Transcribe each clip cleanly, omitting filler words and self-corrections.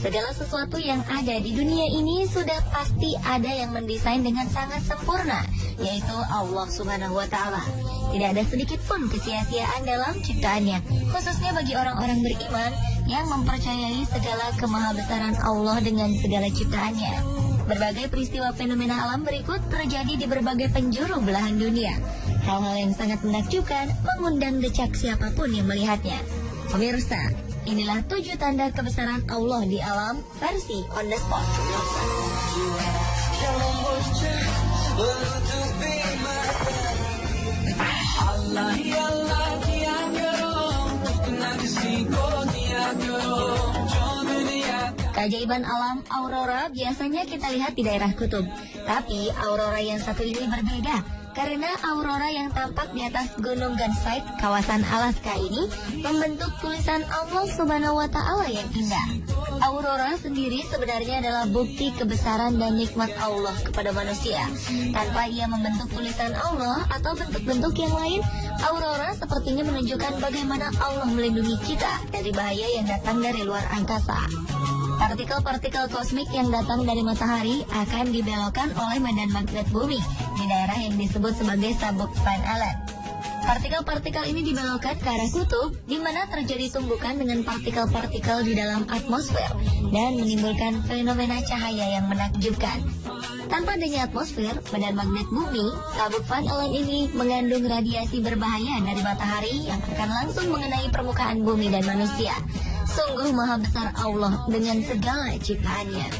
Segala sesuatu yang ada di dunia ini sudah pasti ada yang mendesain dengan sangat sempurna, yaitu Allah Subhanahu wa Ta'ala. Tidak ada sedikit pun kesia-siaan dalam ciptaannya, khususnya bagi orang-orang beriman yang mempercayai segala kemahabesaran Allah dengan segala ciptaannya. Berbagai peristiwa fenomena alam berikut terjadi di berbagai penjuru belahan dunia. Hal-hal yang sangat menakjubkan mengundang decak siapapun yang melihatnya. Pemirsa, inilah 7 tanda kebesaran Allah di alam versi on the spot. Keajaiban alam aurora biasanya kita lihat di daerah kutub. Tapi aurora yang satu ini berbeda. Karena aurora yang tampak di atas Gunung Gansaik, kawasan Alaska ini, membentuk tulisan Allah Subhanahu wa Ta'ala yang indah. Aurora sendiri sebenarnya adalah bukti kebesaran dan nikmat Allah kepada manusia. Tanpa ia membentuk tulisan Allah atau bentuk-bentuk yang lain, aurora sepertinya menunjukkan bagaimana Allah melindungi kita dari bahaya yang datang dari luar angkasa. Partikel-partikel kosmik yang datang dari matahari akan dibelokkan oleh medan magnet bumi di daerah yang disebut sebagai sabuk Van Allen. Partikel-partikel ini dibelokkan ke arah kutub, di mana terjadi tumbukan dengan partikel-partikel di dalam atmosfer dan menimbulkan fenomena cahaya yang menakjubkan. Tanpa adanya atmosfer, medan magnet bumi, sabuk Van Allen ini mengandung radiasi berbahaya dari matahari yang akan langsung mengenai permukaan bumi dan manusia. Sungguh maha besar Allah dengan segala ciptaannya.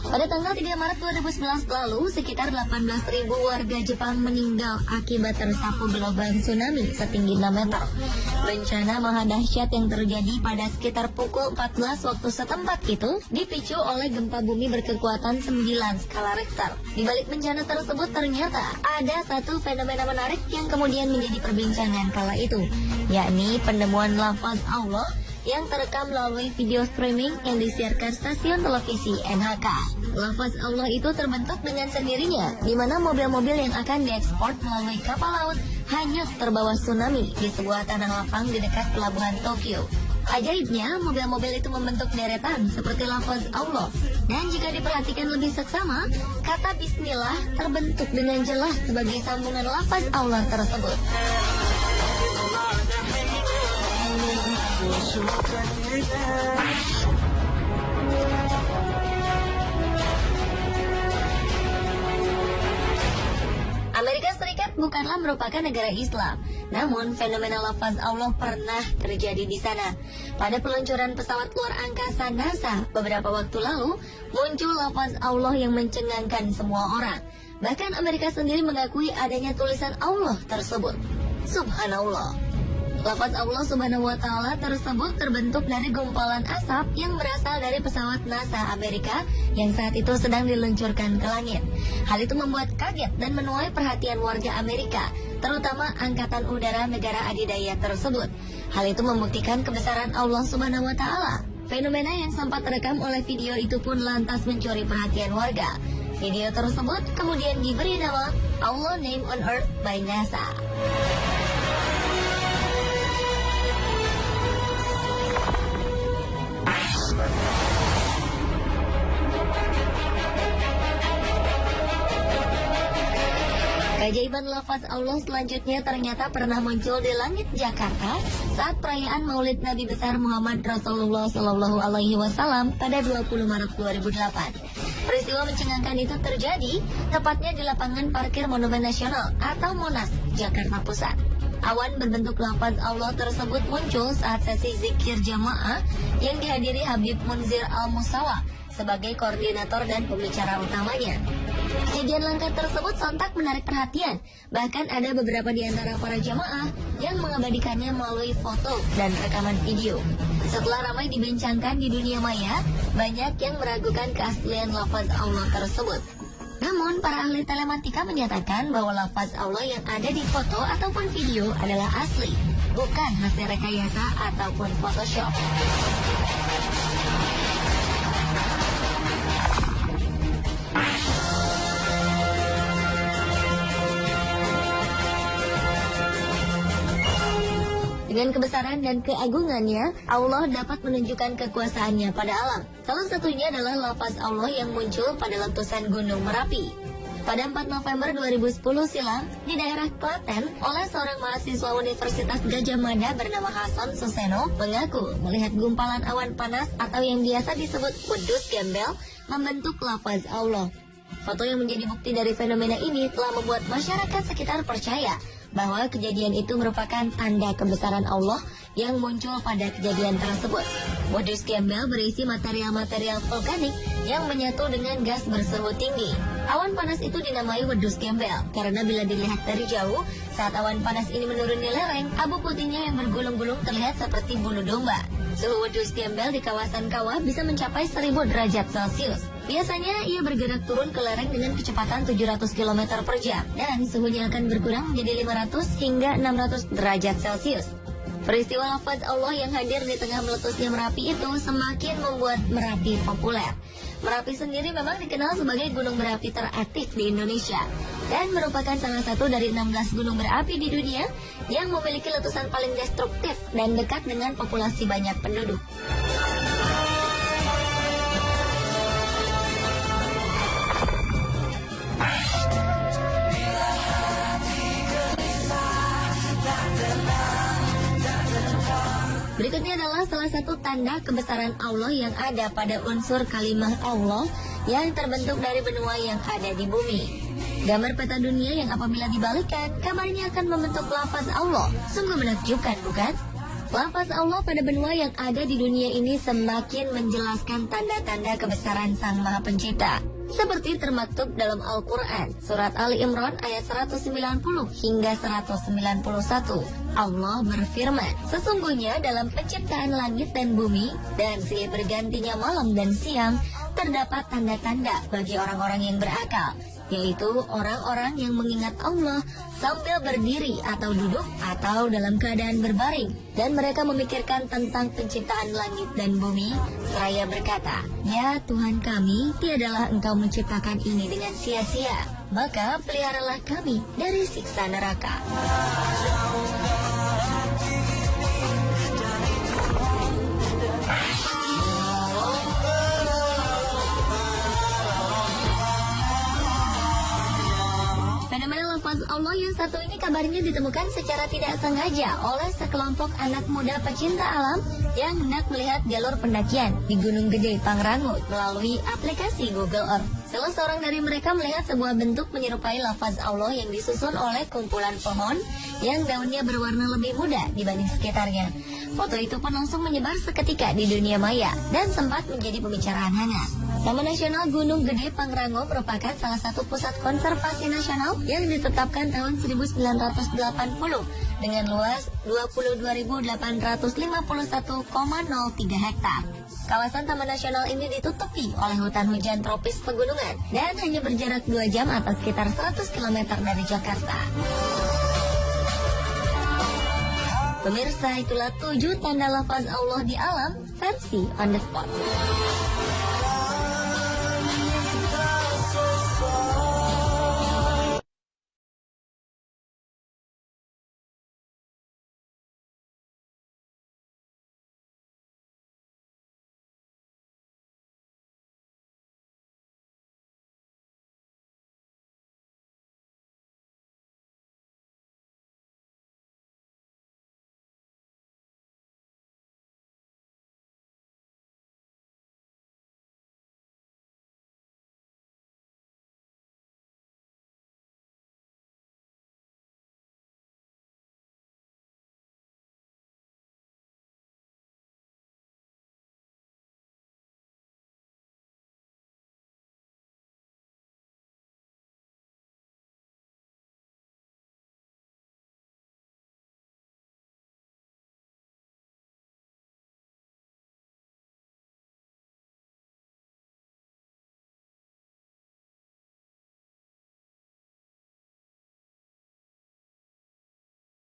Pada tanggal 3 Maret 2011 lalu, sekitar 18.000 warga Jepang meninggal akibat tersapu gelombang tsunami setinggi 6 meter. Bencana maha dahsyat yang terjadi pada sekitar pukul 14 waktu setempat itu dipicu oleh gempa bumi berkekuatan 9 skala Richter. Di balik bencana tersebut ternyata ada satu fenomena menarik yang kemudian menjadi perbincangan kala itu, yakni penemuan lafaz Allah yang terekam melalui video streaming yang disiarkan stasiun televisi NHK. Lafaz Allah itu terbentuk dengan sendirinya, di mana mobil-mobil yang akan diekspor melalui kapal laut hanyut terbawa tsunami di sebuah tanah lapang di dekat pelabuhan Tokyo. Ajaibnya, mobil-mobil itu membentuk deretan seperti lafaz Allah. Dan jika diperhatikan lebih seksama, kata Bismillah terbentuk dengan jelas sebagai sambungan lafaz Allah tersebut. Amerika Serikat bukanlah merupakan negara Islam, namun fenomena lafaz Allah pernah terjadi di sana. Pada peluncuran pesawat luar angkasa NASA beberapa waktu lalu, muncul lafaz Allah yang mencengangkan semua orang. Bahkan Amerika sendiri mengakui adanya tulisan Allah tersebut. Subhanallah. Lafaz Allah Subhanahu wa Ta'ala tersebut terbentuk dari gumpalan asap yang berasal dari pesawat NASA Amerika yang saat itu sedang diluncurkan ke langit. Hal itu membuat kaget dan menuai perhatian warga Amerika, terutama Angkatan Udara negara adidaya tersebut. Hal itu membuktikan kebesaran Allah Subhanahu wa Ta'ala. Fenomena yang sempat terekam oleh video itu pun lantas mencuri perhatian warga. Video tersebut kemudian diberi nama Allah Name on Earth by NASA. Keajaiban lafaz Allah selanjutnya ternyata pernah muncul di langit Jakarta saat perayaan Maulid Nabi besar Muhammad Rasulullah Shallallahu Alaihi Wasallam pada 20 Maret 2008. Peristiwa mencengangkan itu terjadi tepatnya di lapangan parkir Monumen Nasional atau Monas, Jakarta Pusat. Awan berbentuk lafaz Allah tersebut muncul saat sesi zikir jamaah yang dihadiri Habib Munzir Al-Musawa sebagai koordinator dan pembicara utamanya. Kejadian langka tersebut sontak menarik perhatian. Bahkan ada beberapa di antara para jamaah yang mengabadikannya melalui foto dan rekaman video. Setelah ramai dibincangkan di dunia maya, banyak yang meragukan keaslian lafaz Allah tersebut. Namun, para ahli telematika menyatakan bahwa lafaz Allah yang ada di foto ataupun video adalah asli, bukan hasil rekayasa ataupun Photoshop. Dengan kebesaran dan keagungannya, Allah dapat menunjukkan kekuasaannya pada alam. Salah satunya adalah lafaz Allah yang muncul pada letusan Gunung Merapi. Pada 4 November 2010 silam, di daerah Klaten, oleh seorang mahasiswa Universitas Gadjah Mada bernama Hasan Suseno, mengaku melihat gumpalan awan panas atau yang biasa disebut wedus gembel membentuk lafaz Allah. Foto yang menjadi bukti dari fenomena ini telah membuat masyarakat sekitar percaya bahwa kejadian itu merupakan tanda kebesaran Allah yang muncul pada kejadian tersebut. Wedus gembel berisi material-material vulkanik yang menyatu dengan gas bersuhu tinggi. Awan panas itu dinamai wedus gembel karena bila dilihat dari jauh, saat awan panas ini menuruni lereng, abu putihnya yang bergulung-gulung terlihat seperti bulu domba. Suhu wedus gembel di kawasan kawah bisa mencapai 1000 derajat Celcius. Biasanya ia bergerak turun ke lereng dengan kecepatan 700 km per jam dan suhunya akan berkurang menjadi 500 hingga 600 derajat Celcius. Peristiwa lafaz Allah yang hadir di tengah meletusnya Merapi itu semakin membuat Merapi populer. Merapi sendiri memang dikenal sebagai gunung berapi teraktif di Indonesia dan merupakan salah satu dari 16 gunung berapi di dunia yang memiliki letusan paling destruktif dan dekat dengan populasi banyak penduduk. Berikutnya adalah salah satu tanda kebesaran Allah yang ada pada unsur kalimah Allah yang terbentuk dari benua yang ada di bumi. Gambar peta dunia yang apabila dibalikkan, kabarnya akan membentuk lafaz Allah. Sungguh menakjubkan, bukan? Lafaz Allah pada benua yang ada di dunia ini semakin menjelaskan tanda-tanda kebesaran Sang Maha Pencipta. Seperti termaktub dalam Al-Quran, Surat Ali Imran ayat 190 hingga 191. Allah berfirman, sesungguhnya dalam penciptaan langit dan bumi, dan silih bergantinya malam dan siang, terdapat tanda-tanda bagi orang-orang yang berakal, yaitu orang-orang yang mengingat Allah sambil berdiri atau duduk atau dalam keadaan berbaring, dan mereka memikirkan tentang penciptaan langit dan bumi, seraya berkata, ya Tuhan kami, tiadalah Engkau menciptakan ini dengan sia-sia, maka peliharalah kami dari siksa neraka. Fenomena lafaz Allah yang satu ini kabarnya ditemukan secara tidak sengaja oleh sekelompok anak muda pecinta alam yang hendak melihat jalur pendakian di Gunung Gede Pangrango melalui aplikasi Google Earth. Salah seorang dari mereka melihat sebuah bentuk menyerupai lafaz Allah yang disusun oleh kumpulan pohon yang daunnya berwarna lebih muda dibanding sekitarnya. Foto itu pun langsung menyebar seketika di dunia maya dan sempat menjadi pembicaraan hangat. Taman Nasional Gunung Gede Pangrango merupakan salah satu pusat konservasi nasional yang ditetapkan tahun 1980 dengan luas 22.851,03 hektar. Kawasan Taman Nasional ini ditutupi oleh hutan hujan tropis pegunungan dan hanya berjarak 2 jam atau sekitar 100 km dari Jakarta. Pemirsa, itulah 7 tanda lafaz Allah di alam versi on the spot.